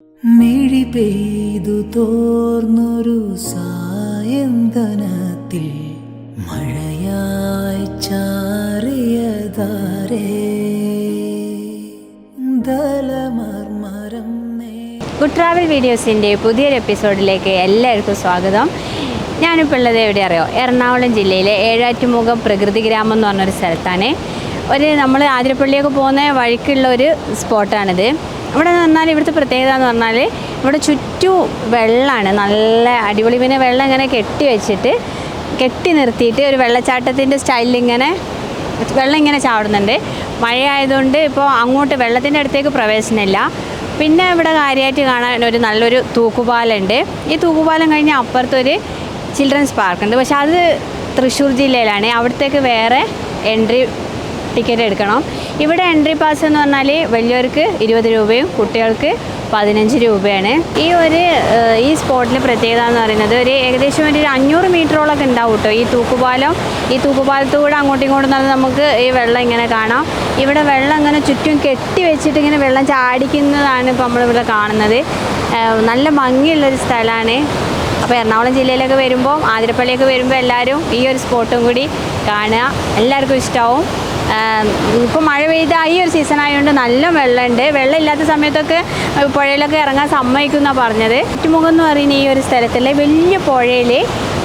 മിഴി പെയ്തു തോർന്നൊരു സായന്തനത്തിൽ മഴയായി ചാറിയതാരേ ദലമർമരം. Good travel വീഡിയോസിൻ്റെ പുതിയൊരു എപ്പിസോഡിലേക്ക് എല്ലാവർക്കും സ്വാഗതം. ഞാനിപ്പോൾ ഉള്ളത് എവിടെ അറിയോ? എറണാകുളം ജില്ലയിലെ ഏഴാറ്റുമുഖം പ്രകൃതി ഗ്രാമം എന്ന് പറഞ്ഞൊരു സ്ഥലത്താണ്. നമ്മൾ ആതിരപ്പള്ളിയൊക്കെ പോകുന്ന വഴിക്കുള്ള ഒരു സ്പോട്ടാണിത്. ഇവിടെ വന്നാൽ ഇവിടുത്തെ പ്രത്യേകത എന്ന് പറഞ്ഞാൽ ഇവിടെ ചുറ്റും വെള്ളമാണ്, നല്ല അടിപൊളി. പിന്നെ വെള്ളം ഇങ്ങനെ കെട്ടി നിർത്തിയിട്ട് ഒരു വെള്ളച്ചാട്ടത്തിൻ്റെ സ്റ്റൈലിൽ ഇങ്ങനെ വെള്ളം ഇങ്ങനെ ചാടുന്നുണ്ട്. മഴയായതുകൊണ്ട് ഇപ്പോൾ അങ്ങോട്ട് വെള്ളത്തിൻ്റെ അടുത്തേക്ക് പ്രവേശനമില്ല. പിന്നെ ഇവിടെ കാര്യമായിട്ട് കാണാൻ ഒരു നല്ലൊരു തൂക്കുപാലമുണ്ട്. ഈ തൂക്കുപാലം കഴിഞ്ഞാൽ അപ്പുറത്തൊരു ചിൽഡ്രൻസ് പാർക്കുണ്ട്. പക്ഷെ അത് തൃശ്ശൂർ ജില്ലയിലാണ്. അവിടത്തേക്ക് വേറെ എൻട്രി ടിക്കറ്റ് എടുക്കണം. ഇവിടെ എൻട്രി പാസ് എന്ന് പറഞ്ഞാൽ വലിയവർക്ക് 20 രൂപയും കുട്ടികൾക്ക് 15 രൂപയാണ്. ഈ സ്പോട്ടിലെ പ്രത്യേകത എന്ന് പറയുന്നത് ഏകദേശം ഒരു 500 മീറ്ററോളൊക്കെ ഉണ്ടാവും കേട്ടോ ഈ തൂക്കുപാലം. ഈ തൂക്കുപാലത്തൂടെ അങ്ങോട്ടും ഇങ്ങോട്ടും നടന്ന് നമുക്ക് ഈ വെള്ളം ഇങ്ങനെ കാണാം. ഇവിടെ വെള്ളം ഇങ്ങനെ ചുറ്റും കെട്ടി വെച്ചിട്ട് ഇങ്ങനെ വെള്ളം ചാടിക്കുന്നതാണ് ഇപ്പോൾ നമ്മളിവിടെ കാണുന്നത്. നല്ല ഭംഗിയുള്ളൊരു സ്ഥലമാണ്. അപ്പോൾ എറണാകുളം ജില്ലയിലൊക്കെ വരുമ്പോൾ, ആതിരപ്പള്ളിയൊക്കെ വരുമ്പോൾ എല്ലാവരും ഈ ഒരു സ്പോട്ടും കൂടി കാണുക. എല്ലാവർക്കും ഇഷ്ടമാവും. ഇപ്പോൾ മഴ പെയ്ത ഈ ഒരു സീസൺ ആയതുകൊണ്ട് നല്ല വെള്ളമുണ്ട്. വെള്ളം ഇല്ലാത്ത സമയത്തൊക്കെ പുഴയിലൊക്കെ ഇറങ്ങാൻ സമ്മതിക്കുമെന്നാണ് പറഞ്ഞത്. ഏറ്റുമുഖം എന്ന് പറയുന്ന ഈ ഒരു സ്ഥലത്തുള്ള വലിയ പുഴയിൽ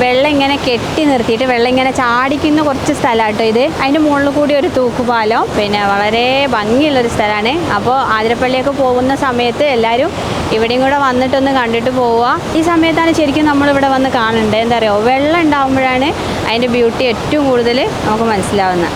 വെള്ളം ഇങ്ങനെ കെട്ടി നിർത്തിയിട്ട് വെള്ളം ഇങ്ങനെ ചാടിക്കുന്ന കുറച്ച് സ്ഥലമാട്ടോ ഇത്. അതിൻ്റെ മുകളിൽ കൂടി ഒരു തൂക്കുപാലം, പിന്നെ വളരെ ഭംഗിയുള്ളൊരു സ്ഥലമാണ്. അപ്പോൾ ആതിരപ്പള്ളിയൊക്കെ പോകുന്ന സമയത്ത് എല്ലാവരും ഇവിടെയും കൂടെ വന്നിട്ടൊന്ന് കണ്ടിട്ട് പോവുക. ഈ സമയത്താണ് ശരിക്കും നമ്മളിവിടെ വന്ന് കാണേണ്ടത്. എന്താ പറയുക, വെള്ളം ഉണ്ടാകുമ്പോഴാണ് അതിൻ്റെ ബ്യൂട്ടി ഏറ്റവും കൂടുതൽ നമുക്ക് മനസ്സിലാവുന്നത്.